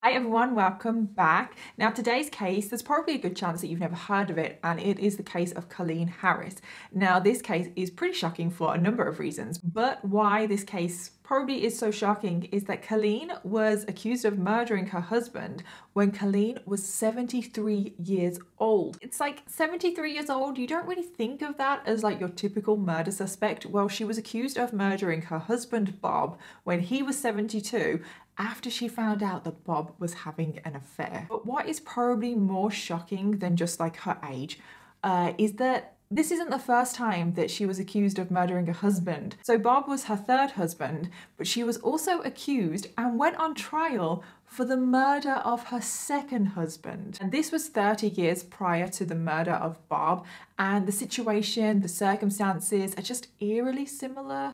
Hi everyone, welcome back. Now today's case, there's probably a good chance that you've never heard of it, and it is the case of Colleen Harris. Now this case is pretty shocking for a number of reasons, but why this case probably is so shocking is that Colleen was accused of murdering her husband when Colleen was 73 years old. It's like 73 years old, you don't really think of that as like your typical murder suspect. Well, she was accused of murdering her husband Bob when he was 72 after she found out that Bob was having an affair. But what is probably more shocking than just like her age is that this isn't the first time that she was accused of murdering a husband. So Bob was her third husband, but she was also accused and went on trial for the murder of her second husband. And this was 30 years prior to the murder of Bob, and the situation, the circumstances are just eerily similar.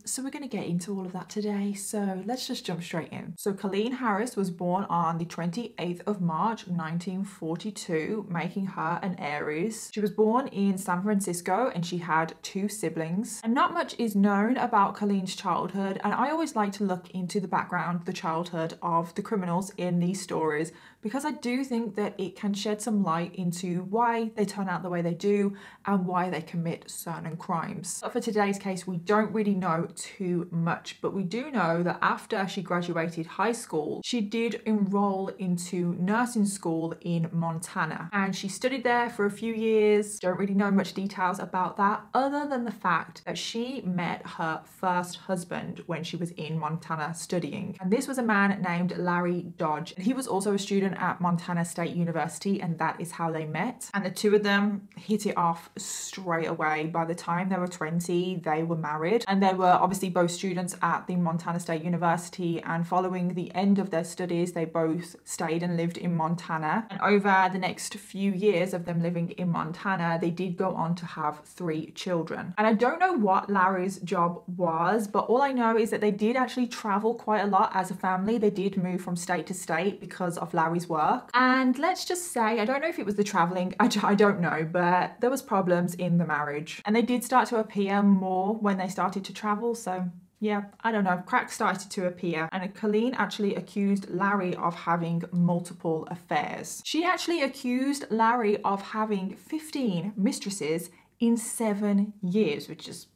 So we're gonna get into all of that today. So let's just jump straight in. So Colleen Harris was born on the 28th of March, 1942, making her an Aries. She was born in San Francisco and she had 2 siblings. And not much is known about Colleen's childhood, and I always like to look into the background, the childhood of the criminals in these stories, because I do think that it can shed some light into why they turn out the way they do and why they commit certain crimes. But for today's case, we don't really know too much, but we do know that after she graduated high school, she did enroll into nursing school in Montana, and she studied there for a few years. Don't really know much details about that other than the fact that she met her first husband when she was in Montana studying, and this was a man named Larry Dodge. He was also a student at Montana State University, and that is how they met. And the two of them hit it off straight away. By the time they were 20, they were married, and they were obviously both students at the Montana State University. And following the end of their studies, they both stayed and lived in Montana. And over the next few years of them living in Montana, they did go on to have 3 children. And I don't know what Larry's job was, but all I know is that they did actually travel quite a lot as a family. They did move from state to state because of Larry's work. And let's just say, I don't know if it was the traveling, I don't know, but there was problems in the marriage. And they did start to appear more when they started to travel, so yeah, I don't know, cracks started to appear. And Colleen actually accused Larry of having multiple affairs. She actually accused Larry of having 15 mistresses in 7 years, which is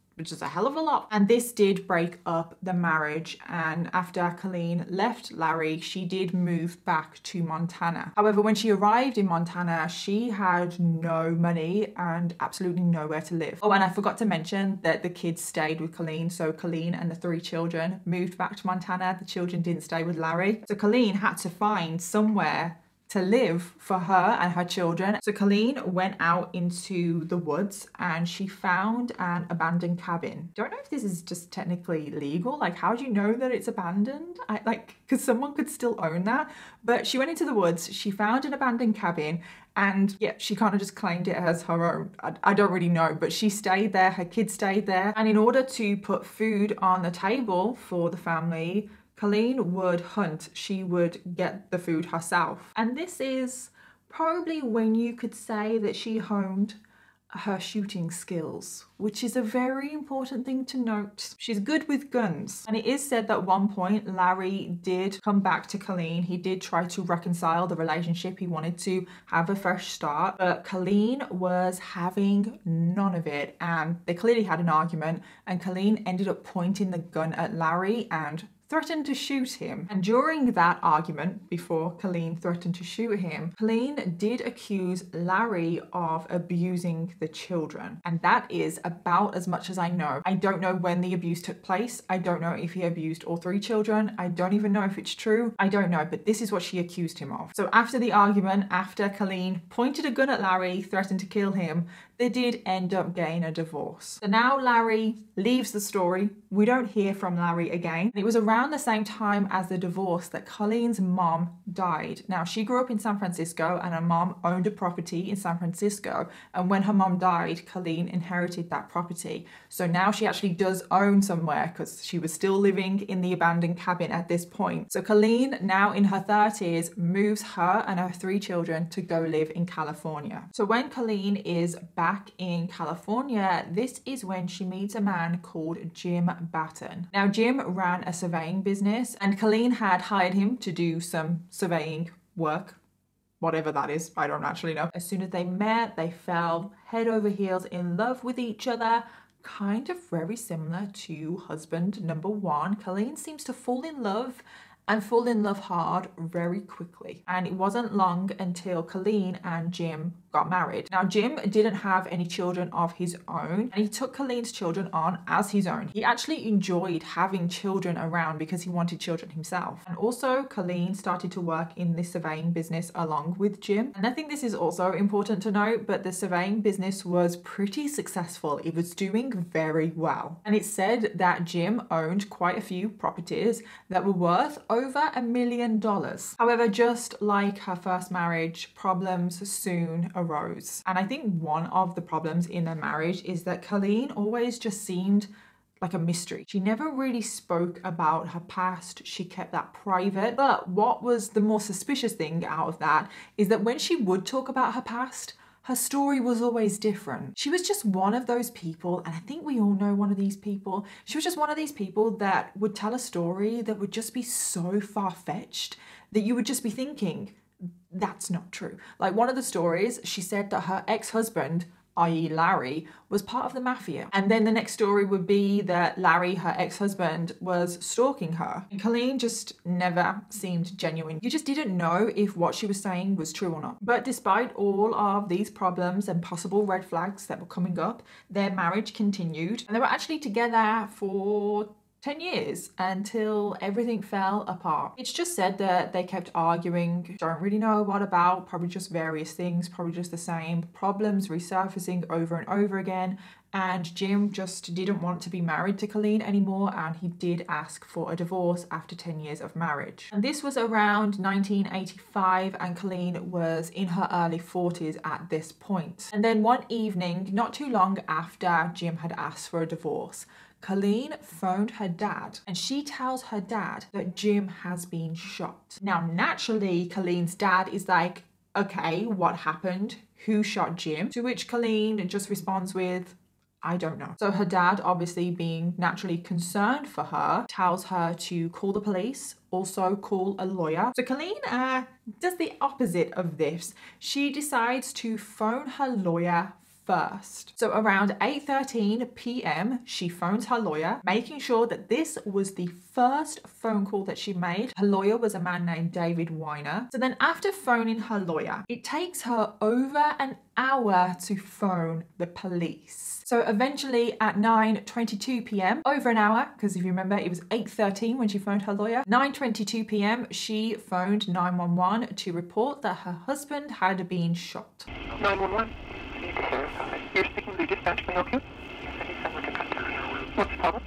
a hell of a lot. And this did break up the marriage. And after Colleen left Larry, she did move back to Montana. However, when she arrived in Montana, she had no money and absolutely nowhere to live. Oh, and I forgot to mention that the kids stayed with Colleen. So Colleen and the 3 children moved back to Montana. The children didn't stay with Larry. So Colleen had to find somewhere to live for her and her children. So Colleen went out into the woods and she found an abandoned cabin. Don't know if this is just technically legal. Like, how do you know that it's abandoned? Because someone could still own that. But she went into the woods, she found an abandoned cabin, and yeah, she kind of just claimed it as her own. I don't really know, but she stayed there, her kids stayed there. And in order to put food on the table for the family, Colleen would hunt. She would get the food herself. And this is probably when you could say that she honed her shooting skills, which is a very important thing to note. She's good with guns. And it is said that at one point, Larry did come back to Colleen. He did try to reconcile the relationship. He wanted to have a fresh start, but Colleen was having none of it. And they clearly had an argument, and Colleen ended up pointing the gun at Larry and threatened to shoot him. And during that argument, before Colleen threatened to shoot him, Colleen did accuse Larry of abusing the children. And that is about as much as I know. I don't know when the abuse took place. I don't know if he abused all 3 children. I don't even know if it's true. I don't know, but this is what she accused him of. So after the argument, after Colleen pointed a gun at Larry, threatened to kill him, they did end up getting a divorce. So now Larry leaves the story. We don't hear from Larry again. It was around the same time as the divorce that Colleen's mom died. Now, she grew up in San Francisco and her mom owned a property in San Francisco. And when her mom died, Colleen inherited that property. So now she actually does own somewhere because she was still living in the abandoned cabin at this point. So Colleen, now in her 30s, moves her and her 3 children to go live in California. So when Colleen is back in California, this is when she meets a man called Jim Batten. Now, Jim ran a surveying surveying business, and Kіll̲ had hired him to do some surveying work, whatever that is, I don't actually know. As soon as they met, they fell head over heels in love with each other, kind of very similar to husband number one. Kіll̲ seems to fall in love and fall in love hard very quickly. And it wasn't long until Kіll̲ and Jim got married. Now, Jim didn't have any children of his own, and he took Kіll̲'s children on as his own. He actually enjoyed having children around because he wanted children himself. And also, Kіll̲ started to work in the surveying business along with Jim. And I think this is also important to note, but the surveying business was pretty successful. It was doing very well. And it's said that Jim owned quite a few properties that were worth over $1 million. However, just like her first marriage, problems soon arose. And I think one of the problems in their marriage is that Kіll̲ always just seemed like a mystery. She never really spoke about her past. She kept that private. But what was the more suspicious thing out of that is that when she would talk about her past, her story was always different. She was just one of those people, and I think we all know one of these people. She was just one of these people that would tell a story that would just be so far-fetched that you would just be thinking, that's not true. Like one of the stories, she said that her ex-husband, i.e. Larry, was part of the mafia. And then the next story would be that Larry, her ex-husband, was stalking her. And Kіll̲ just never seemed genuine. You just didn't know if what she was saying was true or not. But despite all of these problems and possible red flags that were coming up, their marriage continued. And they were actually together for 10 years until everything fell apart. It's just said that they kept arguing, don't really know what about, probably just various things, probably just the same problems resurfacing over and over again. And Jim just didn't want to be married to Kіll̲ anymore, and he did ask for a divorce after 10 years of marriage. And this was around 1985, and Kіll̲ was in her early 40s at this point. And then one evening, not too long after Jim had asked for a divorce, Kіll̲ phoned her dad, and she tells her dad that Jim has been shot. Now, naturally, Kіll̲'s dad is like, okay, what happened? Who shot Jim? To which Kіll̲ just responds with, I don't know. So her dad, obviously being naturally concerned for her, tells her to call the police, also call a lawyer. So Kіll̲ does the opposite of this. She decides to phone her lawyer first. So around 8:13 p.m, she phones her lawyer, making sure that this was the first phone call that she made. Her lawyer was a man named David Weiner. So then after phoning her lawyer, it takes her over an hour to phone the police. So eventually at 9:22 p.m, over an hour, because if you remember it was 8:13 when she phoned her lawyer, 9:22 p.m, she phoned 911 to report that her husband had been shot. 911. You're speaking to dispatch. Can I help you? What's the problem?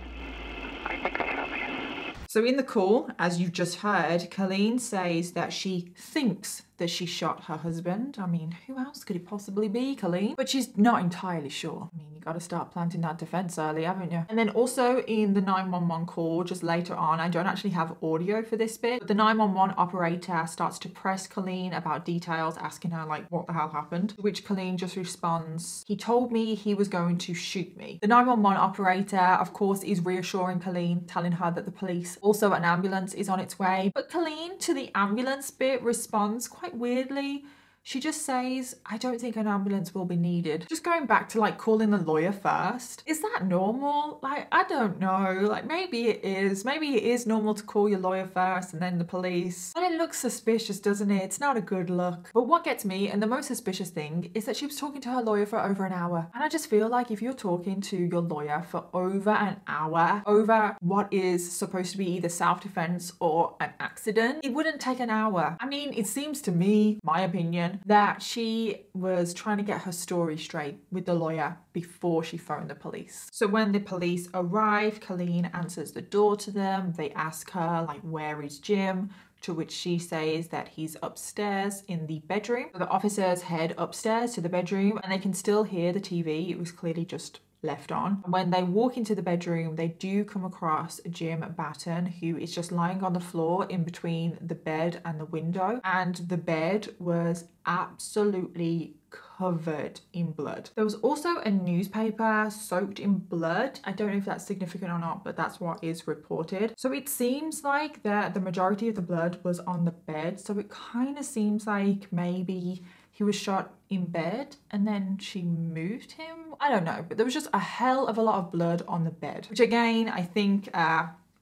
I think I can help you. So in the call, as you've just heard, Kіll̲ says that she thinks that she shot her husband. I mean, who else could it possibly be, Kіll̲? But she's not entirely sure. I mean, you got to start planting that defense early, haven't you? And then also in the 911 call, just later on, I don't actually have audio for this bit, but the 911 operator starts to press Kіll̲ about details, asking her like, what the hell happened? To which Kіll̲ just responds, he told me he was going to shoot me. The 911 operator, of course, is reassuring Kіll̲, telling her that the police, also an ambulance, is on its way. But Kіll̲, to the ambulance bit, responds quite weirdly. She just says, I don't think an ambulance will be needed. Just going back to like calling the lawyer first. Is that normal? Like, I don't know. Like maybe it is. Maybe it is normal to call your lawyer first and then the police. But it looks suspicious, doesn't it? It's not a good look. But what gets me, and the most suspicious thing, is that she was talking to her lawyer for over an hour. And I just feel like if you're talking to your lawyer for over an hour over what is supposed to be either self-defense or an accident, it wouldn't take an hour. I mean, it seems to me, my opinion, that she was trying to get her story straight with the lawyer before she phoned the police. So when the police arrive, Kіll̲ answers the door to them. They ask her, like, where is Jim? To which she says that he's upstairs in the bedroom. So the officers head upstairs to the bedroom and they can still hear the TV. It was clearly just left on. When they walk into the bedroom, they do come across Jim Batten, who is just lying on the floor in between the bed and the window. And the bed was absolutely covered in blood. There was also a newspaper soaked in blood. I don't know if that's significant or not, but that's what is reported. So it seems like that the majority of the blood was on the bed. So it kind of seems like maybe he was shot in bed and then she moved him. I don't know, but there was just a hell of a lot of blood on the bed, which again, I think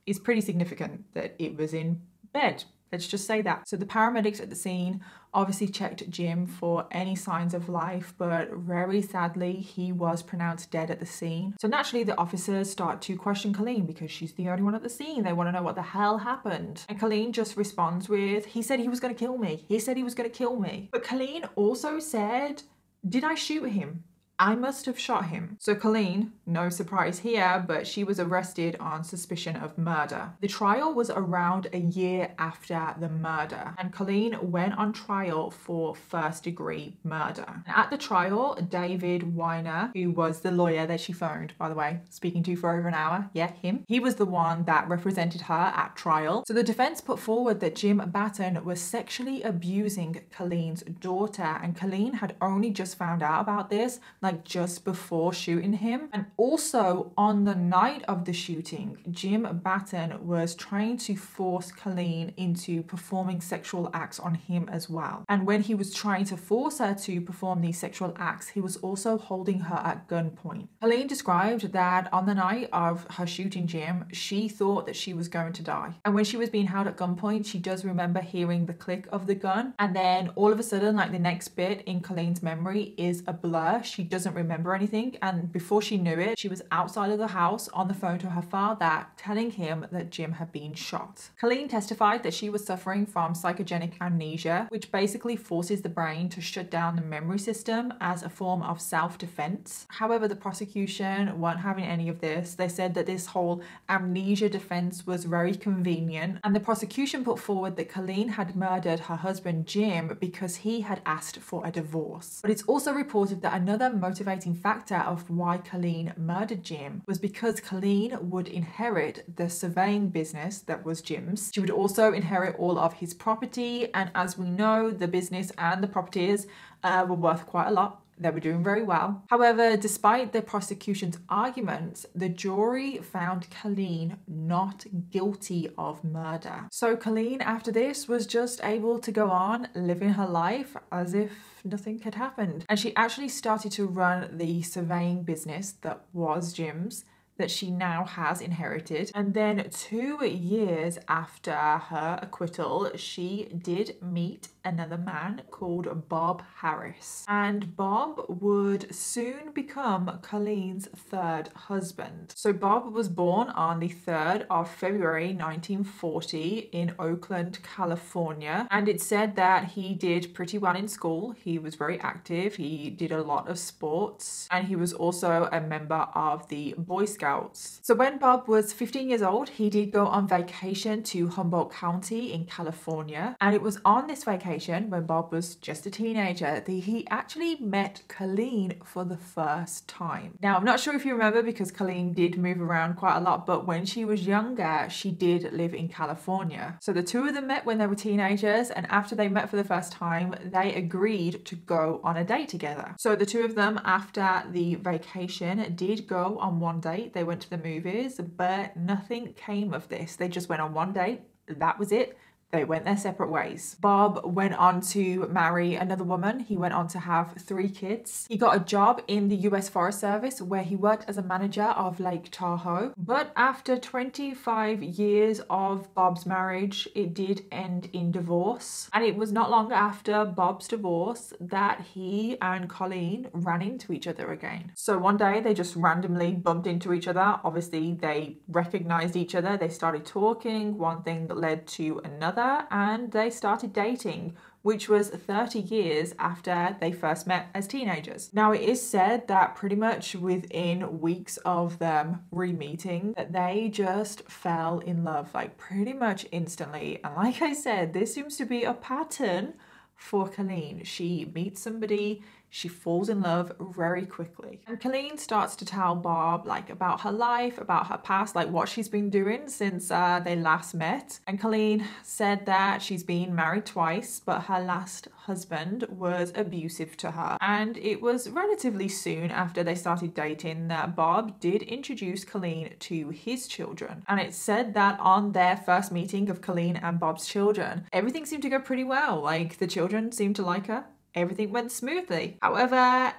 is pretty significant that it was in bed. Let's just say that. So the paramedics at the scene obviously checked Jim for any signs of life, but very sadly, he was pronounced dead at the scene. So naturally, the officers start to question Kіll̲ because she's the only one at the scene. They want to know what the hell happened. And Kіll̲ just responds with, he said he was going to kill me. He said he was going to kill me. But Kіll̲ also said, did I shoot him? I must have shot him. So Kіll̲, no surprise here, but she was arrested on suspicion of murder. The trial was around a year after the murder, and Kіll̲ went on trial for first-degree murder. And at the trial, David Weiner, who was the lawyer that she phoned, by the way, speaking to for over an hour, yeah, him, he was the one that represented her at trial. So the defense put forward that Jim Batten was sexually abusing Kіll̲'s daughter, and Kіll̲ had only just found out about this, like just before shooting him. And also on the night of the shooting, Jim Batten was trying to force Kіll̲ into performing sexual acts on him as well. And when he was trying to force her to perform these sexual acts, he was also holding her at gunpoint. Kіll̲ described that on the night of her shooting Jim, she thought that she was going to die. And when she was being held at gunpoint, she does remember hearing the click of the gun. And then all of a sudden, like the next bit in Kіll̲'s memory is a blur. She doesn't remember anything, and before she knew it, she was outside of the house on the phone to her father telling him that Jim had been shot. Kіll̲ testified that she was suffering from psychogenic amnesia, which basically forces the brain to shut down the memory system as a form of self-defense. However, the prosecution weren't having any of this. They said that this whole amnesia defense was very convenient, and the prosecution put forward that Kіll̲ had murdered her husband Jim because he had asked for a divorce. But it's also reported that another motivating factor of why Kіll̲ murdered Jim was because Kіll̲ would inherit the surveying business that was Jim's. She would also inherit all of his property, and as we know, the business and the properties were worth quite a lot. They were doing very well. However, despite the prosecution's arguments, the jury found Kіll̲ not guilty of murder. So Kіll̲, after this, was just able to go on living her life as if nothing had happened. And she actually started to run the surveying business that was Jim's, that she now has inherited. And then 2 years after her acquittal, she did meet another man called Bob Harris. And Bob would soon become Kіll̲'s third husband. So Bob was born on the 3rd of February 1940 in Oakland, California. And it's said that he did pretty well in school. He was very active. He did a lot of sports. And he was also a member of the Boy Scouts. So when Bob was 15 years old, he did go on vacation to Humboldt County in California. And it was on this vacation, when Bob was just a teenager, that he actually met Kіll̲ for the first time. Now, I'm not sure if you remember, because Kіll̲ did move around quite a lot, but when she was younger, she did live in California. So the two of them met when they were teenagers, and after they met for the first time, they agreed to go on a date together. So the two of them, after the vacation, did go on one date. They went to the movies, but nothing came of this. They just went on one date. That was it. They went their separate ways. Bob went on to marry another woman. He went on to have 3 kids. He got a job in the US Forest Service where he worked as a manager of Lake Tahoe. But after 25 years of Bob's marriage, it did end in divorce. And it was not long after Bob's divorce that he and Kіll̲ ran into each other again. So one day they just randomly bumped into each other. Obviously they recognized each other. They started talking. One thing led to another, and they started dating, which was 30 years after they first met as teenagers. Now, it is said that pretty much within weeks of them re-meeting, that they just fell in love, like pretty much instantly. And like I said, this seems to be a pattern for Kіll̲. She meets somebody, she falls in love very quickly. And Kіll̲ starts to tell Bob like about her life, about her past, like what she's been doing since they last met. And Kіll̲ said that she's been married twice, but her last husband was abusive to her. And it was relatively soon after they started dating that Bob did introduce Kіll̲ to his children. And it's said that on their first meeting of Kіll̲ and Bob's children, everything seemed to go pretty well. Like the children seemed to like her. Everything went smoothly. However,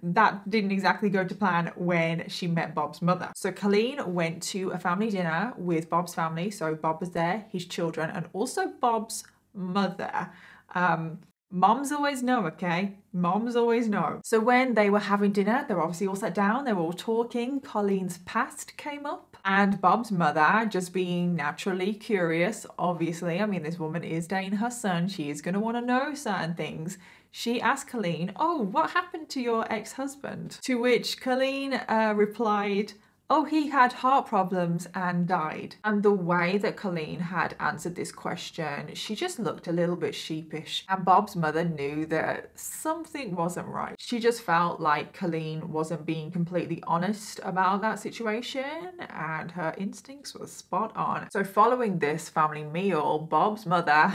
that didn't exactly go to plan when she met Bob's mother. So Kіll̲ went to a family dinner with Bob's family. So Bob was there, his children, and also Bob's mother. Moms always know, okay? Moms always know. So when they were having dinner, they were obviously all sat down, they were all talking. Colleen's past came up, and Bob's mother, just being naturally curious, obviously, I mean, this woman is dating her son, she is going to want to know certain things. She asked Kіll̲, oh, what happened to your ex-husband? To which Kіll̲ replied, oh, he had heart problems and died. And the way that Kіll̲ had answered this question, she just looked a little bit sheepish. And Bob's mother knew that something wasn't right. She just felt like Kіll̲ wasn't being completely honest about that situation, and her instincts were spot on. So following this family meal, Bob's mother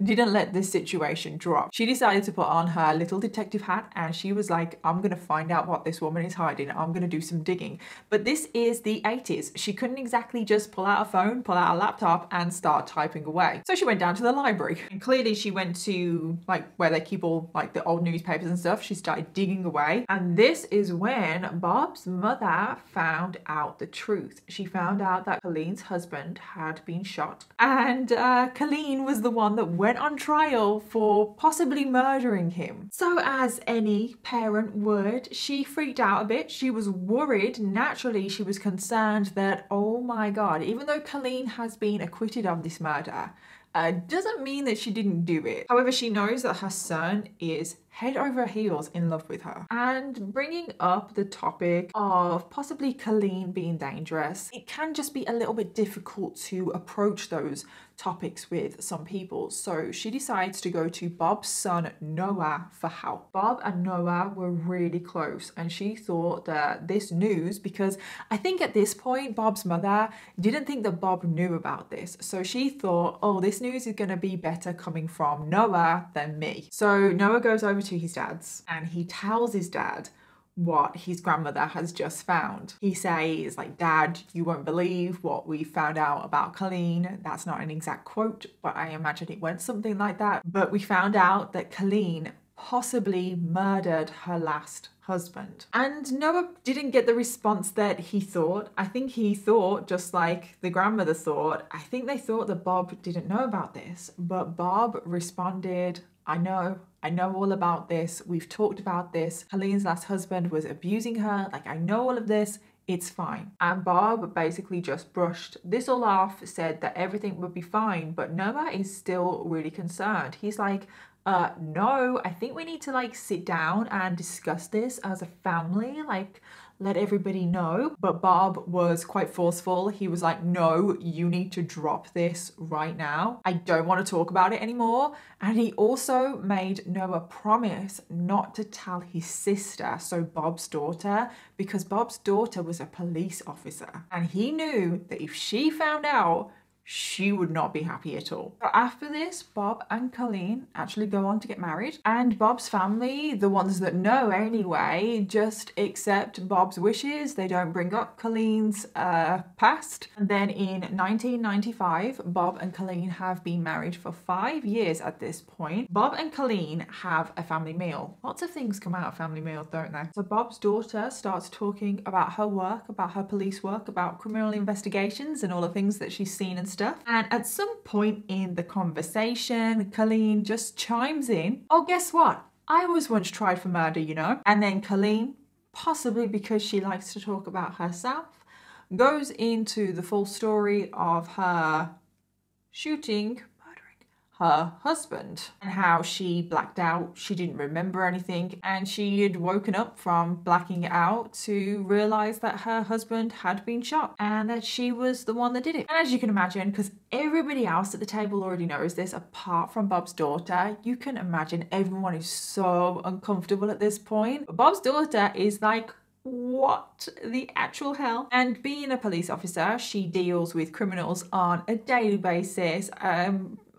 didn't let this situation drop. She decided to put on her little detective hat, and she was like, I'm gonna find out what this woman is hiding. I'm gonna do some digging. But this is the 80s. She couldn't exactly just pull out a phone, pull out a laptop and start typing away. So she went down to the library, and clearly she went to like where they keep all like the old newspapers and stuff. She started digging away. And this is when Bob's mother found out the truth. She found out that Kіll̲'s husband had been shot, and Kіll̲ was the one that went on trial for possibly murdering him. So as any parent would, she freaked out a bit. She was worried. Naturally, she was concerned that, oh my God, even though Kіll̲ has been acquitted of this murder, doesn't mean that she didn't do it. However, she knows that her son is head over heels in love with her. And bringing up the topic of possibly Kіll̲ being dangerous, it can just be a little bit difficult to approach those topics with some people. So she decides to go to Bob's son Noah for help. Bob and Noah were really close, and she thought that this news, because I think at this point Bob's mother didn't think that Bob knew about this, so she thought, oh, this news is going to be better coming from Noah than me. So Noah goes over to his dad's, and he tells his dad what his grandmother has just found. He says, like, Dad, you won't believe what we found out about Kіll̲. That's not an exact quote, but I imagine it went something like that. But we found out that Kіll̲ possibly murdered her last husband. And Noah didn't get the response that he thought. I think he thought, just like the grandmother thought, I think they thought that Bob didn't know about this. But Bob responded, I know all about this. We've talked about this. Kіll̲'s last husband was abusing her. Like, I know all of this. It's fine. And Bob basically just brushed this all off, said that everything would be fine. But Noah is still really concerned. He's like, no, I think we need to like sit down and discuss this as a family, like let everybody know. But Bob was quite forceful. He was like, no, you need to drop this right now. I don't want to talk about it anymore. And he also made Noah promise not to tell his sister, so Bob's daughter, because Bob's daughter was a police officer. And he knew that if she found out, she would not be happy at all. So after this, Bob and Kіll̲ actually go on to get married. And Bob's family, the ones that know anyway, just accept Bob's wishes. They don't bring up Kіll̲'s past. And then in 1995, Bob and Kіll̲ have been married for 5 years at this point. Bob and Kіll̲ have a family meal. Lots of things come out of family meals, don't they? So Bob's daughter starts talking about her work, about her police work, about criminal investigations and all the things that she's seen and stuff. And at some point in the conversation, Kіll̲ just chimes in, oh, guess what? I was once tried for murder, you know? And then Kіll̲, possibly because she likes to talk about herself, goes into the full story of her murdering her husband and how she blacked out. She didn't remember anything, and she had woken up from blacking out to realize that her husband had been shot and that she was the one that did it. And as you can imagine, because everybody else at the table already knows this apart from Bob's daughter, you can imagine everyone is so uncomfortable at this point. But Bob's daughter is like, what the actual hell? And being a police officer, she deals with criminals on a daily basis.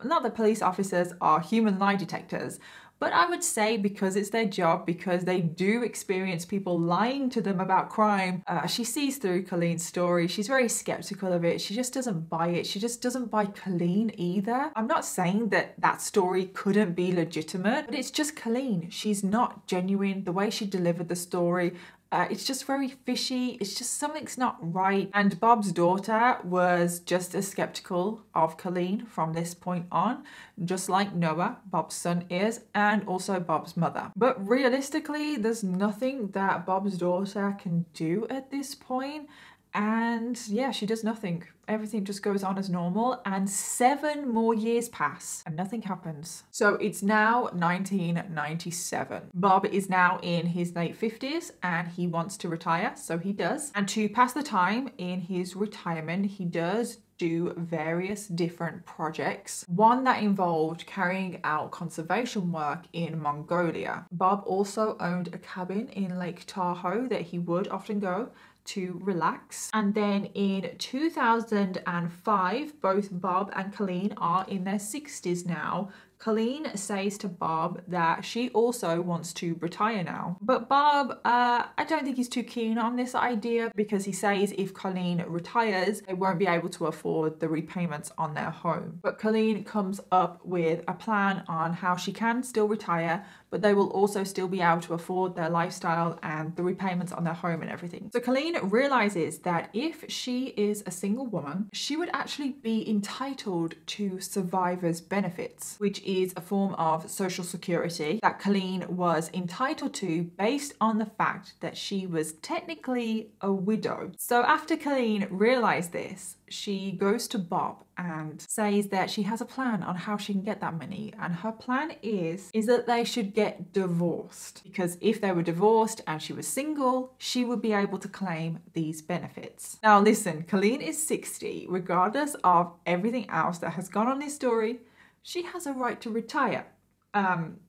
Not that police officers are human lie detectors, but I would say because it's their job, because they do experience people lying to them about crime, she sees through Colleen's story. She's very skeptical of it. She just doesn't buy it. She just doesn't buy Colleen either. I'm not saying that that story couldn't be legitimate, but it's just Colleen. She's not genuine. The way she delivered the story, it's just very fishy. It's just something's not right. And Bob's daughter was just as skeptical of Colleen from this point on, just like Noah, Bob's son, is, and also Bob's mother. But realistically, there's nothing that Bob's daughter can do at this point. And yeah, she does nothing. Everything just goes on as normal, and 7 more years pass and nothing happens. So it's now 1997. Bob is now in his late 50s and he wants to retire, so he does. And to pass the time in his retirement, he does do various different projects. One that involved carrying out conservation work in Mongolia. Bob also owned a cabin in Lake Tahoe that he would often go to relax. And then in 2005, both Bob and Colleen are in their 60s now. Colleen says to Bob that she also wants to retire now. But Bob, I don't think he's too keen on this idea, because he says if Colleen retires, they won't be able to afford the repayments on their home. But Colleen comes up with a plan on how she can still retire, but they will also still be able to afford their lifestyle and the repayments on their home and everything. So Colleen realizes that if she is a single woman, she would actually be entitled to survivor's benefits, which is a form of social security that Colleen was entitled to based on the fact that she was technically a widow. So after Colleen realized this, she goes to Bob and says that she has a plan on how she can get that money. And her plan is that they should get divorced, because if they were divorced and she was single, she would be able to claim these benefits. Now listen, Colleen is 60. Regardless of everything else that has gone on this story, she has a right to retire.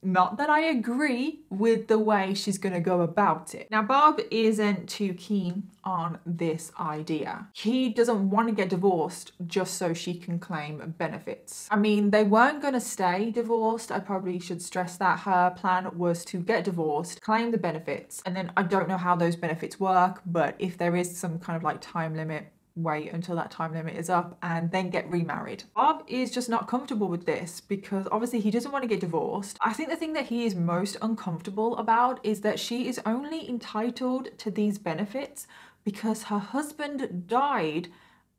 Not that I agree with the way she's going to go about it. Now, Bob isn't too keen on this idea. He doesn't want to get divorced just so she can claim benefits. I mean, they weren't going to stay divorced. I probably should stress that. Her plan was to get divorced, claim the benefits, and then I don't know how those benefits work, but if there is some kind of like time limit, wait until that time limit is up and then get remarried. Bob is just not comfortable with this because obviously he doesn't want to get divorced. I think the thing that he is most uncomfortable about is that she is only entitled to these benefits because her husband died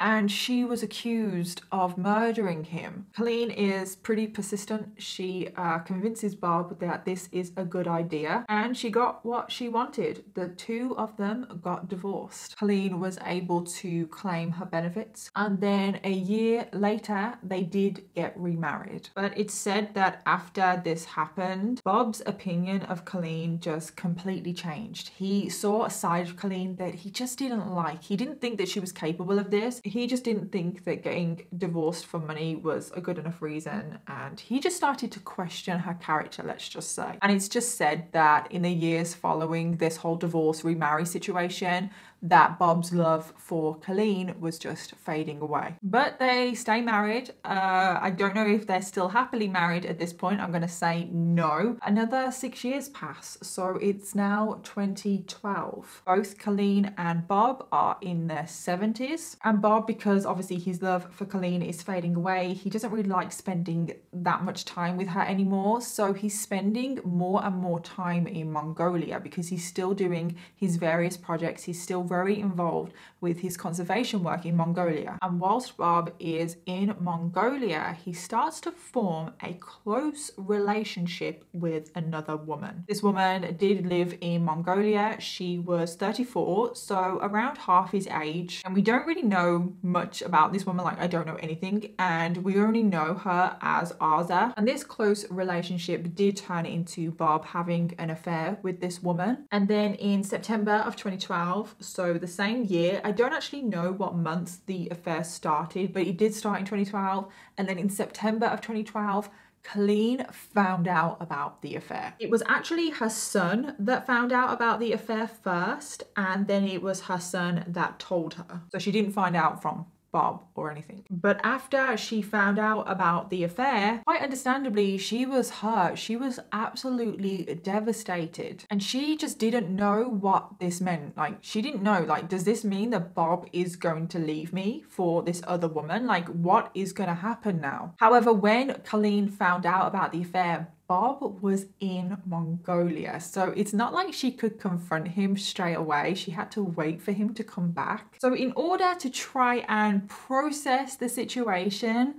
and she was accused of murdering him. Colleen is pretty persistent. She convinces Bob that this is a good idea, and she got what she wanted. The two of them got divorced. Colleen was able to claim her benefits, and then a year later, they did get remarried. But it's said that after this happened, Bob's opinion of Colleen just completely changed. He saw a side of Colleen that he just didn't like. He didn't think that she was capable of this. He just didn't think that getting divorced for money was a good enough reason, and he just started to question her character, let's just say. And it's just said that in the years following this whole divorce remarry situation, that Bob's love for Colleen was just fading away. But they stay married. I don't know if they're still happily married at this point. I'm going to say no. Another 6 years pass, so it's now 2012. Both Colleen and Bob are in their 70s. And Bob, because obviously his love for Colleen is fading away, he doesn't really like spending that much time with her anymore. So he's spending more and more time in Mongolia because he's still doing his various projects. He's still very involved with his conservation work in Mongolia. And whilst Bob is in Mongolia, he starts to form a close relationship with another woman. This woman did live in Mongolia. She was 34, so around half his age. And we don't really know much about this woman, like I don't know anything. And we only know her as Arza. And this close relationship did turn into Bob having an affair with this woman. And then in September of 2012, so the same year, I don't actually know what month the affair started, but it did start in 2012. And then in September of 2012, Kіll̲ found out about the affair. It was actually her son that found out about the affair first, and then it was her son that told her. So she didn't find out from Bob or anything. But after she found out about the affair, quite understandably, she was hurt. She was absolutely devastated. And she just didn't know what this meant. Like, she didn't know, like, does this mean that Bob is going to leave me for this other woman? Like, what is going to happen now? However, when Kіll̲ found out about the affair, Bob was in Mongolia, so it's not like she could confront him straight away. She had to wait for him to come back. So in order to try and process the situation,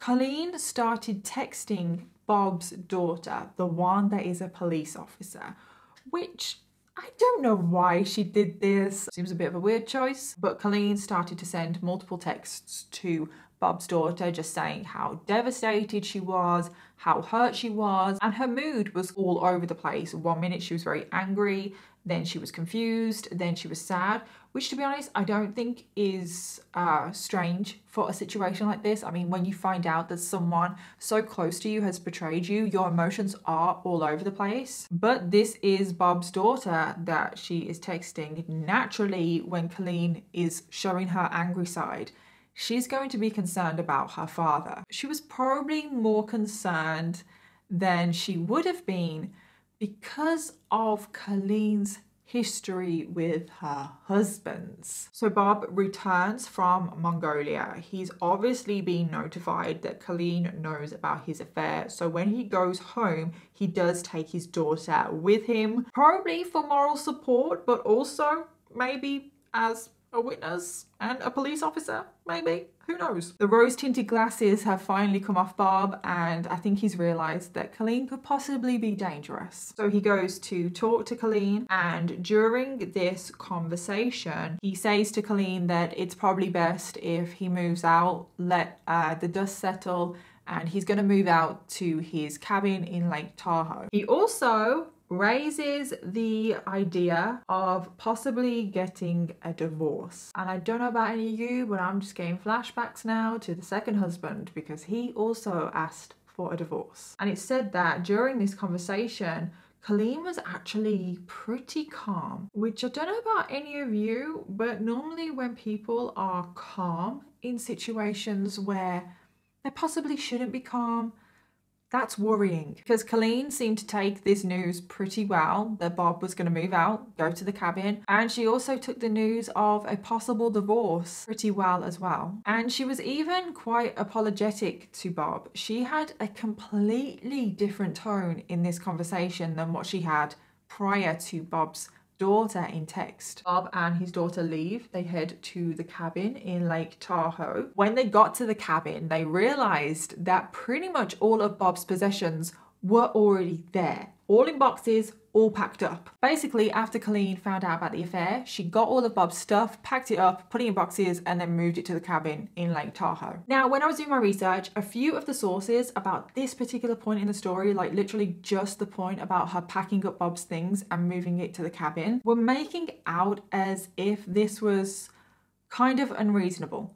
Kіll̲ started texting Bob's daughter, the one that is a police officer, which I don't know why she did this. Seems a bit of a weird choice, but Kіll̲ started to send multiple texts to Bob's daughter, just saying how devastated she was, how hurt she was, and her mood was all over the place. 1 minute she was very angry, then she was confused, then she was sad, which to be honest, I don't think is strange for a situation like this. I mean, when you find out that someone so close to you has betrayed you, your emotions are all over the place. But this is Bob's daughter that she is texting. Naturally, when Kіll̲ is showing her angry side, she's going to be concerned about her father. She was probably more concerned than she would have been because of Kіll̲'s history with her husbands. So Bob returns from Mongolia. He's obviously been notified that Kіll̲ knows about his affair. So when he goes home, he does take his daughter with him, probably for moral support, but also maybe as a witness and a police officer, maybe. Who knows? The rose-tinted glasses have finally come off Bob, and I think he's realised that Kіll̲ could possibly be dangerous. So he goes to talk to Kіll̲, and during this conversation, he says to Kіll̲ that it's probably best if he moves out, let the dust settle, and he's going to move out to his cabin in Lake Tahoe. He also raises the idea of possibly getting a divorce. And I don't know about any of you, but I'm just getting flashbacks now to the second husband, because he also asked for a divorce. And it's said that during this conversation, Kіll̲ was actually pretty calm, which I don't know about any of you, but normally when people are calm in situations where they possibly shouldn't be calm, that's worrying, because Kіll̲ seemed to take this news pretty well, that Bob was going to move out, go to the cabin, and she also took the news of a possible divorce pretty well as well. And she was even quite apologetic to Bob. She had a completely different tone in this conversation than what she had prior to Bob's daughter in text. Bob and his daughter leave. They head to the cabin in Lake Tahoe. When they got to the cabin, they realized that pretty much all of Bob's possessions were already there, all in boxes, all packed up. Basically, after Kіll̲ found out about the affair, she got all of Bob's stuff, packed it up, put it in boxes, and then moved it to the cabin in Lake Tahoe. Now, when I was doing my research, a few of the sources about this particular point in the story, like literally just the point about her packing up Bob's things and moving it to the cabin, were making out as if this was kind of unreasonable.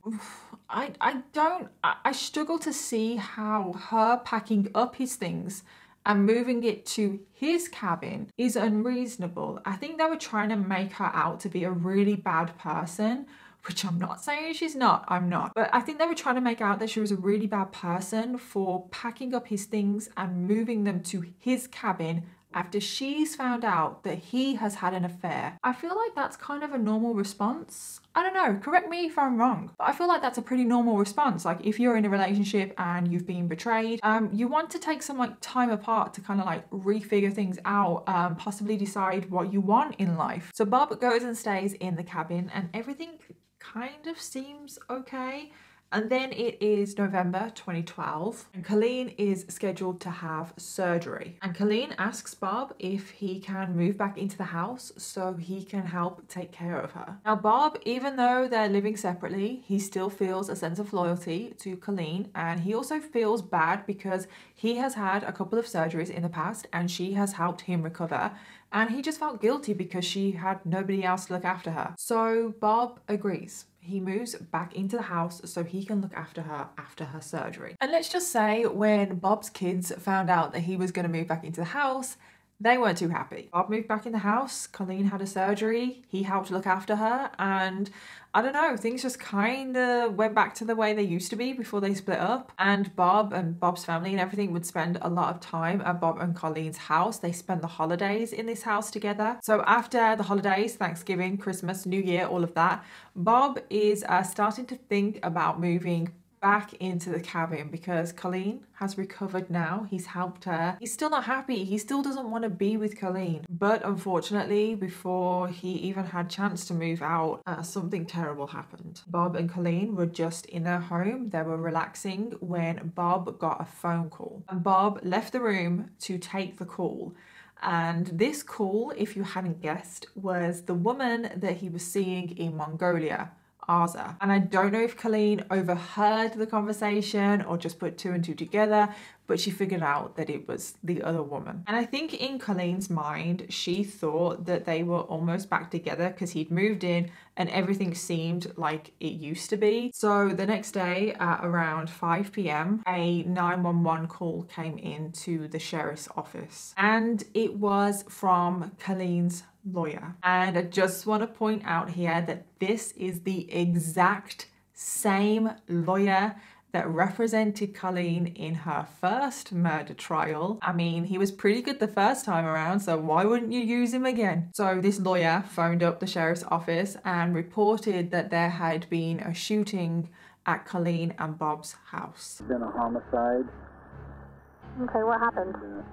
I struggle to see how her packing up his things and moving it to his cabin is unreasonable. I think they were trying to make her out to be a really bad person, which I'm not saying she's not, I'm not. But I think they were trying to make out that she was a really bad person for packing up his things and moving them to his cabin after she's found out that he has had an affair. I feel like that's kind of a normal response. I don't know, correct me if I'm wrong, but I feel like that's a pretty normal response. Like if you're in a relationship and you've been betrayed, you want to take some like time apart to kind of like refigure things out, possibly decide what you want in life. So Bob goes and stays in the cabin and everything kind of seems okay. And then it is November 2012 and Kіll̲ is scheduled to have surgery. And Kіll̲ asks Bob if he can move back into the house so he can help take care of her. Now Bob, even though they're living separately, he still feels a sense of loyalty to Kіll̲, and he also feels bad because he has had a couple of surgeries in the past and she has helped him recover. And he just felt guilty because she had nobody else to look after her. So Bob agrees. He moves back into the house so he can look after her surgery. And let's just say when Bob's kids found out that he was going to move back into the house, they weren't too happy. Bob moved back in the house, Kіll̲ had a surgery, he helped look after her, and I don't know, things just kind of went back to the way they used to be before they split up. And Bob and Bob's family and everything would spend a lot of time at Bob and Kіll̲'s house. They spend the holidays in this house together. So after the holidays, Thanksgiving, Christmas, New Year, all of that, Bob is starting to think about moving back into the cabin because Kіll̲ has recovered now. He's helped her. He's still not happy. He still doesn't want to be with Kіll̲. But unfortunately, before he even had chance to move out, something terrible happened. Bob and Kіll̲ were just in their home. They were relaxing when Bob got a phone call. And Bob left the room to take the call. And this call, if you hadn't guessed, was the woman that he was seeing in Mongolia, Ãza. And I don't know if Kіll̲ overheard the conversation or just put two and two together, but she figured out that it was the other woman. And I think in Kіll̲'s mind, she thought that they were almost back together because he'd moved in and everything seemed like it used to be. So the next day at around 5 p.m, a 911 call came into the sheriff's office and it was from Kіll̲'s lawyer. And I just want to point out here that this is the exact same lawyer that represented Kіll̲ in her first murder trial. I mean, he was pretty good the first time around, so why wouldn't you use him again? So this lawyer phoned up the sheriff's office and reported that there had been a shooting at Kіll̲ and Bob's house. Been a homicide. Okay, what happened?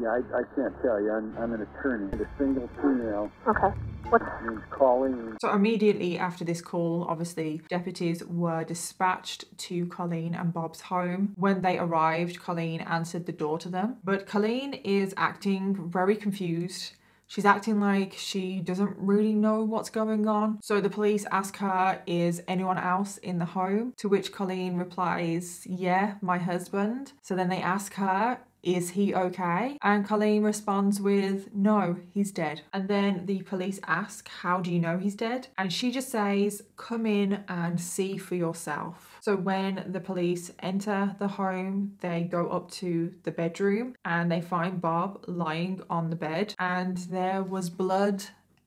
Yeah, I can't tell you. I'm an attorney. A single female. Okay. What's named Calling. So immediately after this call, obviously deputies were dispatched to Kіll̲ and Bob's home. When they arrived, Kіll̲ answered the door to them, but Kіll̲ is acting very confused. She's acting like she doesn't really know what's going on. So the police ask her, is anyone else in the home? To which Kіll̲ replies, yeah, my husband. So then they ask her, is he okay? And Kіll̲ responds with, no, he's dead. And then the police ask, how do you know he's dead? And she just says, come in and see for yourself. So when the police enter the home, they go up to the bedroom and they find Bob lying on the bed and there was blood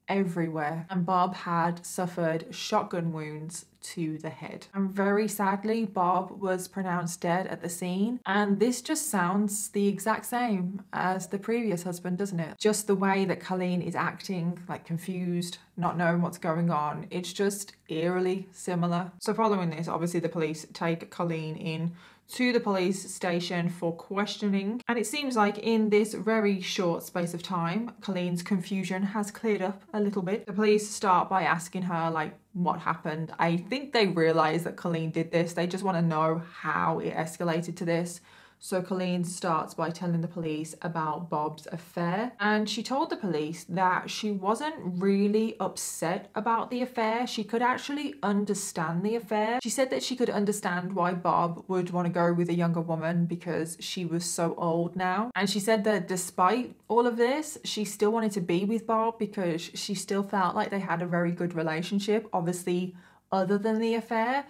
everywhere. And Bob had suffered shotgun wounds to the head. And very sadly, Bob was pronounced dead at the scene. And this just sounds the exact same as the previous husband, doesn't it? Just the way that Kіll̲ is acting, like confused, not knowing what's going on. It's just eerily similar. So following this, obviously the police take Kіll̲ in to the police station for questioning. And it seems like in this very short space of time, Kіll̲'s confusion has cleared up a little bit. The police start by asking her like what happened. I think they realize that Kіll̲ did this. They just want to know how it escalated to this. So Kіll̲ starts by telling the police about Bob's affair. And she told the police that she wasn't really upset about the affair. She could actually understand the affair. She said that she could understand why Bob would want to go with a younger woman because she was so old now. And she said that despite all of this, she still wanted to be with Bob because she still felt like they had a very good relationship, obviously other than the affair.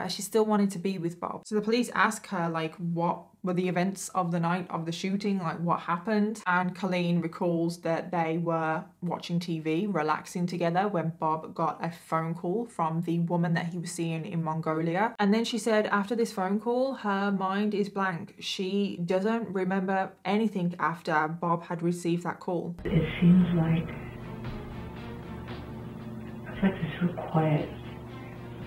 She still wanted to be with Bob. So the police ask her like what were the events of the night of the shooting, like what happened. And Colleen recalls that they were watching TV, relaxing together, when Bob got a phone call from the woman that he was seeing in Mongolia. And then she said after this phone call, her mind is blank. She doesn't remember anything after Bob had received that call. It seems like it's like this real quiet,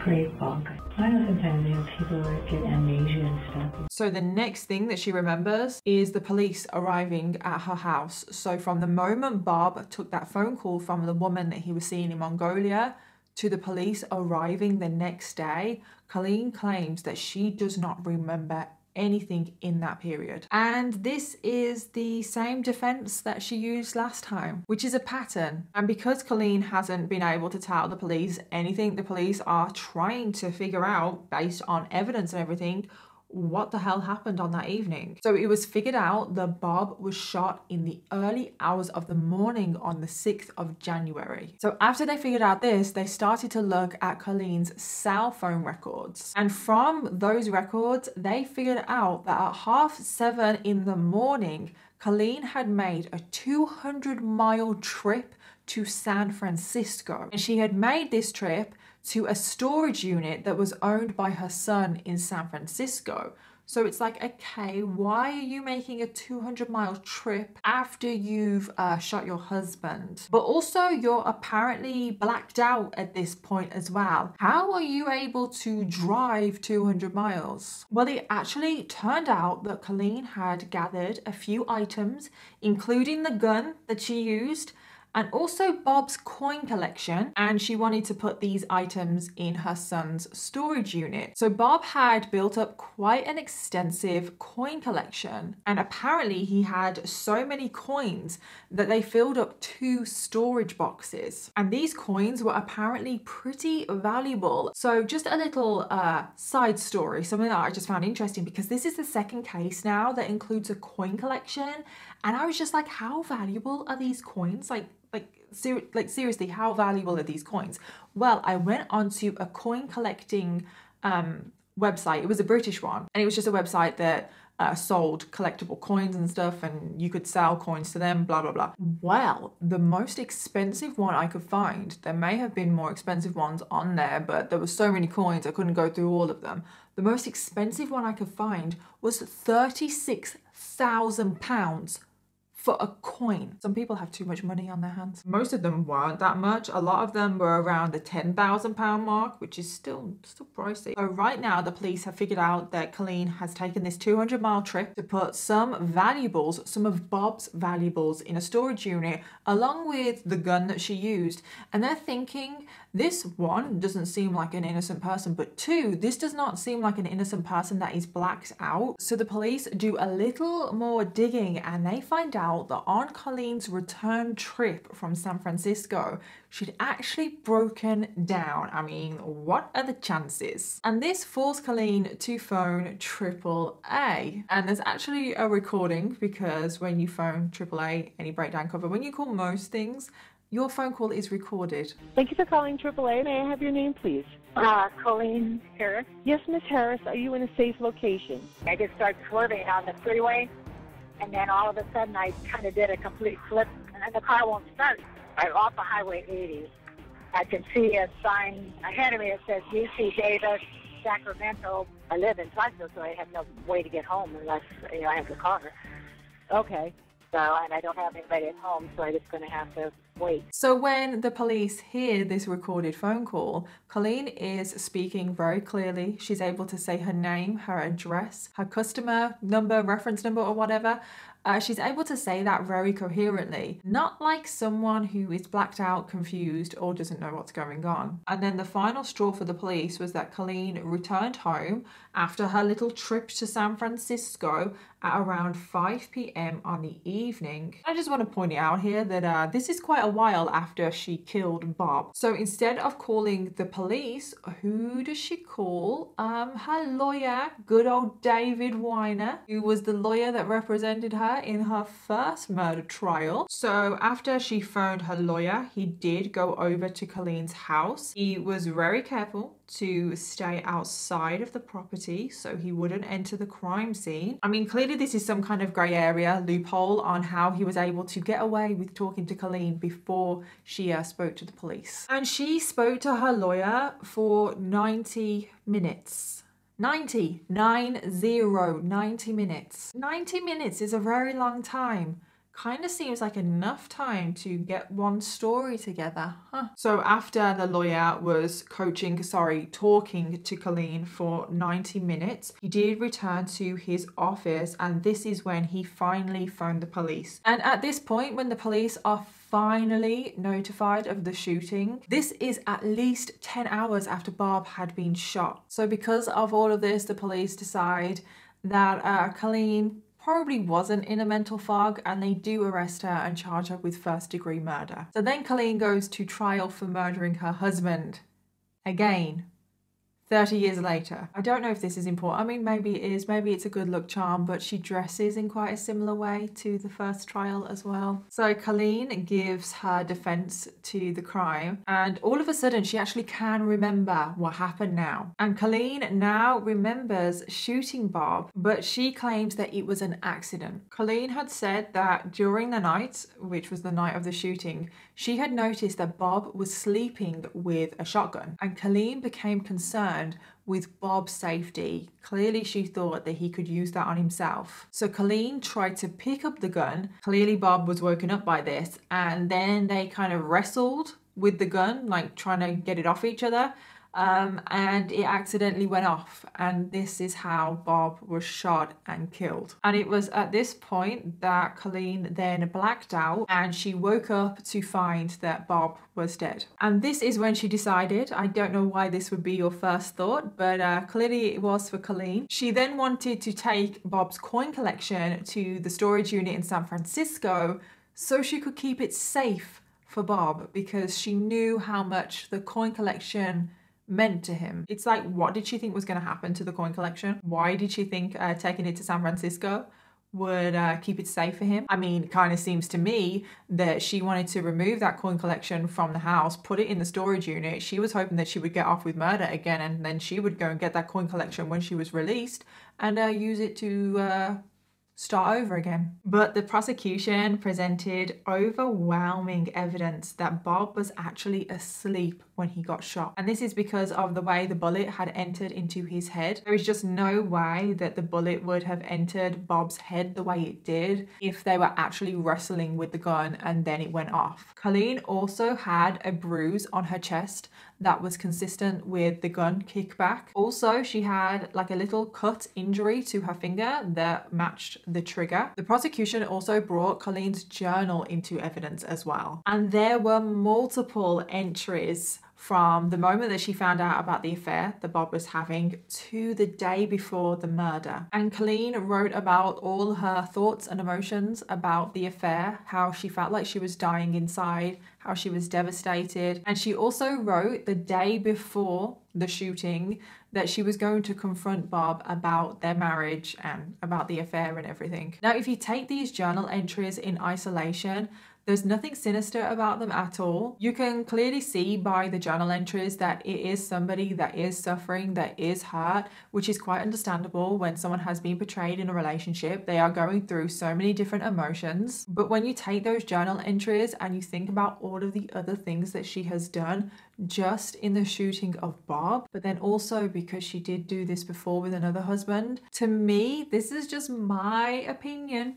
great bog. I know sometimes, you know, people get amnesia and stuff. So the next thing that she remembers is the police arriving at her house. So from the moment Bob took that phone call from the woman that he was seeing in Mongolia to the police arriving the next day, Colleen claims that she does not remember anything in that period. And this is the same defense that she used last time, which is a pattern. And because Colleen hasn't been able to tell the police anything, the police are trying to figure out, based on evidence and everything, what the hell happened on that evening. So it was figured out that Bob was shot in the early hours of the morning on the 6th of January. So after they figured out this, they started to look at Colleen's cell phone records. And from those records, they figured out that at 7:30 in the morning, Colleen had made a 200-mile trip to San Francisco. And she had made this trip to a storage unit that was owned by her son in San Francisco. So it's like, okay, why are you making a 200-mile trip after you've shot your husband? But also, you're apparently blacked out at this point as well. How are you able to drive 200 miles? Well, it actually turned out that Colleen had gathered a few items, including the gun that she used, and also Bob's coin collection, and she wanted to put these items in her son's storage unit. So Bob had built up quite an extensive coin collection, and apparently he had so many coins that they filled up 2 storage boxes. And these coins were apparently pretty valuable. So just a little side story, something that I just found interesting, because this is the second case now that includes a coin collection, and I was just like, how valuable are these coins? Seriously, how valuable are these coins? Well, I went onto a coin collecting website. It was a British one, and it was just a website that sold collectible coins and stuff, and you could sell coins to them, blah, blah, blah. Well, the most expensive one I could find, there may have been more expensive ones on there, but there were so many coins I couldn't go through all of them. The most expensive one I could find was £36,000 for a coin. Some people have too much money on their hands. Most of them weren't that much. A lot of them were around the £10,000 mark, which is still pricey. So right now, the police have figured out that Colleen has taken this 200-mile trip to put some valuables, some of Bob's valuables, in a storage unit, along with the gun that she used. And they're thinking, this, 1, doesn't seem like an innocent person, but 2, this does not seem like an innocent person that is blacked out. So the police do a little more digging, and they find out that on Colleen's return trip from San Francisco, she'd actually broken down. I mean, what are the chances? And this forced Colleen to phone AAA. And there's actually a recording, because when you phone AAA, any breakdown cover, when you call most things, your phone call is recorded. Thank you for calling AAA. May I have your name, please? Colleen Harris. Yes, Miss Harris. Are you in a safe location? I just started swerving on the freeway, and then all of a sudden I kind of did a complete flip, and then the car won't start. I'm off of Highway 80. I can see a sign ahead of me that says UC Davis, Sacramento. I live in Pleasantville, so I have no way to get home unless I have the car. Okay. So, and I don't have anybody at home, so I'm just going to have to wait. So when the police hear this recorded phone call, Colleen is speaking very clearly. She's able to say her name, her address, her customer number, reference number, or whatever. She's able to say that very coherently, not like someone who is blacked out, confused, or doesn't know what's going on. And then the final straw for the police was that Colleen returned home after her little trip to San Francisco at around 5 p.m. on the evening. I just want to point out here that this is quite a while after she killed Bob. So instead of calling the police, who does she call? Her lawyer, good old David Weiner, who was the lawyer that represented her. her in her first murder trial. So after she phoned her lawyer, he did go over to Colleen's house. He was very careful to stay outside of the property so he wouldn't enter the crime scene. I mean, clearly this is some kind of grey area loophole on how he was able to get away with talking to Colleen before she spoke to the police. And she spoke to her lawyer for 90 minutes. 90 minutes. 90 minutes is a very long time. Kind of seems like enough time to get one story together, huh? So after the lawyer was talking to Colleen for 90 minutes, he did return to his office, and this is when he finally phoned the police. And at this point, when the police are finally notified of the shooting, this is at least 10 hours after Bob had been shot. So because of all of this, the police decide that Colleen probably wasn't in a mental fog, and they do arrest her and charge her with first-degree murder. So then Colleen goes to trial for murdering her husband again 30 years later. I don't know if this is important. I mean, maybe it is. Maybe it's a good luck charm, but she dresses in quite a similar way to the first trial as well. So Colleen gives her defense to the crime, and all of a sudden she actually can remember what happened now. And Colleen now remembers shooting Bob, but she claims that it was an accident. Colleen had said that during the night, which was the night of the shooting, she had noticed that Bob was sleeping with a shotgun, and Colleen became concerned with Bob's safety. Clearly she thought that he could use that on himself. So Colleen tried to pick up the gun. Clearly Bob was woken up by this, and then they kind of wrestled with the gun, like trying to get it off each other. And it accidentally went off, and this is how Bob was shot and killed. And it was at this point that Colleen then blacked out, and she woke up to find that Bob was dead. And this is when she decided, I don't know why this would be your first thought, but clearly it was for Colleen. She then wanted to take Bob's coin collection to the storage unit in San Francisco so she could keep it safe for Bob, because she knew how much the coin collection meant to him. It's like, what did she think was going to happen to the coin collection? Why did she think taking it to San Francisco would keep it safe for him? I mean, it kind of seems to me that she wanted to remove that coin collection from the house, put it in the storage unit. She was hoping that she would get off with murder again, and then she would go and get that coin collection when she was released and use it to start over again. But the prosecution presented overwhelming evidence that Bob was actually asleep when he got shot. And this is because of the way the bullet had entered into his head. There is just no way that the bullet would have entered Bob's head the way it did if they were actually wrestling with the gun and then it went off. Colleen also had a bruise on her chest that was consistent with the gun kickback. Also, she had like a little cut injury to her finger that matched the trigger. The prosecution also brought Colleen's journal into evidence as well. And there were multiple entries from the moment that she found out about the affair that Bob was having to the day before the murder. And Colleen wrote about all her thoughts and emotions about the affair, how she felt like she was dying inside, how she was devastated. And she also wrote the day before the shooting that she was going to confront Bob about their marriage and about the affair and everything. Now, if you take these journal entries in isolation, there's nothing sinister about them at all. You can clearly see by the journal entries that it is somebody that is suffering, that is hurt, which is quite understandable when someone has been betrayed in a relationship. They are going through so many different emotions. But when you take those journal entries and you think about all of the other things that she has done just in the shooting of Bob, but then also because she did do this before with another husband, to me, this is just my opinion.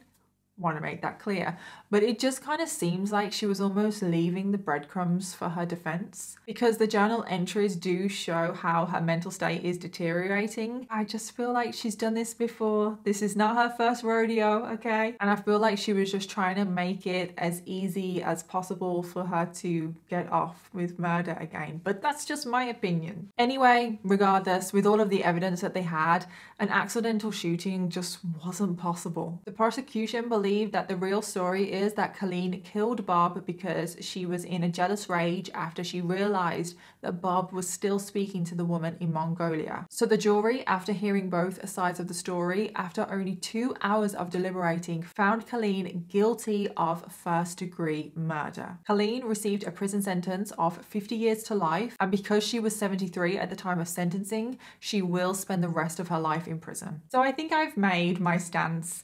Want to make that clear, but it just kind of seems like she was almost leaving the breadcrumbs for her defense, because the journal entries do show how her mental state is deteriorating. I just feel like she's done this before. This is not her first rodeo, okay? And I feel like she was just trying to make it as easy as possible for her to get off with murder again, but that's just my opinion. Anyway, regardless, with all of the evidence that they had, an accidental shooting just wasn't possible. The prosecution believed believe that the real story is that Colleen killed Bob because she was in a jealous rage after she realized that Bob was still speaking to the woman in Mongolia. So the jury, after hearing both sides of the story, after only 2 hours of deliberating, found Colleen guilty of first-degree murder. Colleen received a prison sentence of 50 years to life, and because she was 73 at the time of sentencing, she will spend the rest of her life in prison. So I think I've made my stance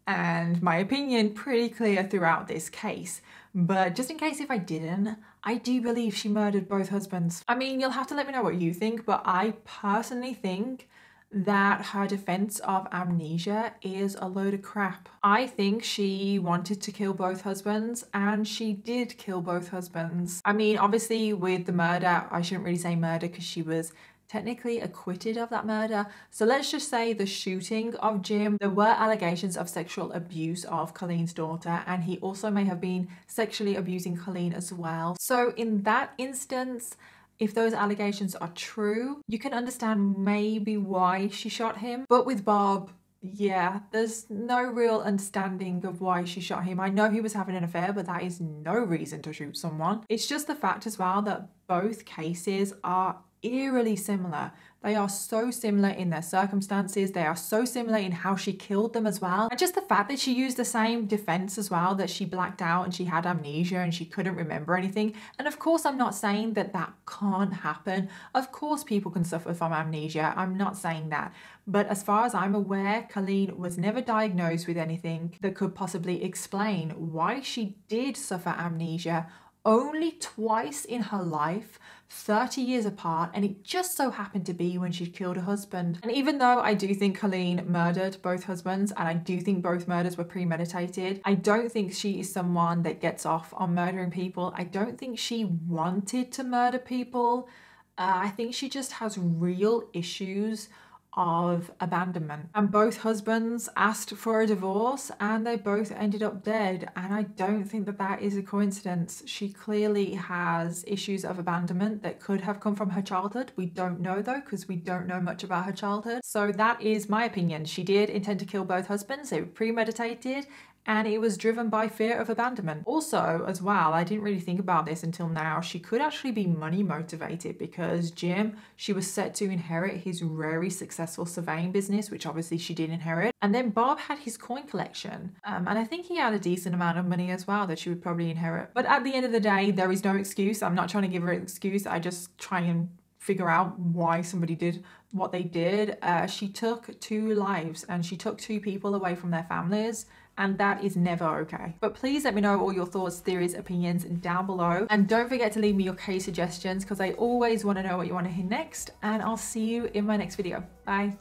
and my opinion pretty clear throughout this case. But just in case if I didn't, I do believe she murdered both husbands. I mean, you'll have to let me know what you think, but I personally think that her defense of amnesia is a load of crap. I think she wanted to kill both husbands, and she did kill both husbands. I mean, obviously with the murder, I shouldn't really say murder because she was technically acquitted of that murder. So let's just say the shooting of Jim, there were allegations of sexual abuse of Colleen's daughter, and he also may have been sexually abusing Colleen as well. So in that instance, if those allegations are true, you can understand maybe why she shot him. But with Bob, yeah, there's no real understanding of why she shot him. I know he was having an affair, but that is no reason to shoot someone. It's just the fact as well that both cases are eerily similar. They are so similar in their circumstances. They are so similar in how she killed them as well. And just the fact that she used the same defense as well, that she blacked out and she had amnesia and she couldn't remember anything. And of course, I'm not saying that that can't happen. Of course, people can suffer from amnesia. I'm not saying that. But as far as I'm aware, Colleen was never diagnosed with anything that could possibly explain why she did suffer amnesia only twice in her life, 30 years apart, and it just so happened to be when she killed her husband. And even though I do think Colleen murdered both husbands, and I do think both murders were premeditated, I don't think she is someone that gets off on murdering people. I don't think she wanted to murder people. I think she just has real issues of abandonment. And both husbands asked for a divorce and they both ended up dead, and I don't think that that is a coincidence. She clearly has issues of abandonment that could have come from her childhood. We don't know though, because we don't know much about her childhood. So that is my opinion. She did intend to kill both husbands. They were premeditated, and it was driven by fear of abandonment. Also, as well, I didn't really think about this until now, she could actually be money motivated, because Jim, she was set to inherit his very successful surveying business, which obviously she did inherit. And then Bob had his coin collection. And I think he had a decent amount of money as well that she would probably inherit. But at the end of the day, there is no excuse. I'm not trying to give her an excuse. I just try and figure out why somebody did what they did. She took 2 lives and she took 2 people away from their families, and that is never okay. But please let me know all your thoughts, theories, opinions down below. And don't forget to leave me your case suggestions, because I always want to know what you want to hear next. And I'll see you in my next video. Bye.